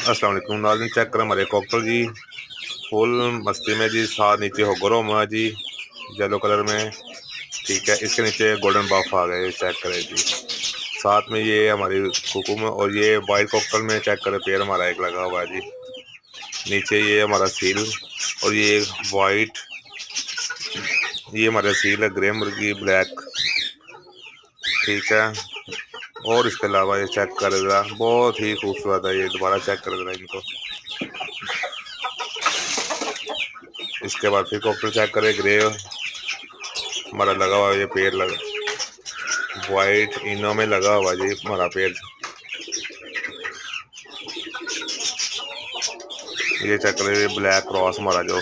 अस्सलाम वालेकुम नाज़रीन, चेक करें हमारे कॉकटेल जी फुल मस्ती में जी। साथ नीचे होगरो हुआ जी येलो कलर में, ठीक है। इसके नीचे गोल्डन बफ आ गए, चेक करें जी। साथ में ये हमारी कुकुम और ये वाइट कॉकटेल में चेक करें पेयर हमारा एक लगा हुआ है जी। नीचे ये हमारा सील और ये वाइट, ये हमारा सील है ग्रे मुर्गी ब्लैक, ठीक है। और इसके अलावा ये चेक कर जरा, बहुत ही खूबसूरत है ये, दोबारा चेक कर जरा इनको। इसके बाद फिर कॉकटेल चेक करें, ग्रे हमारा लगा हुआ है ये पेड़ लगा, वाइट इनो में लगा हुआ जी हमारा पेड़। ये चेक करें ब्लैक क्रॉस हमारा जो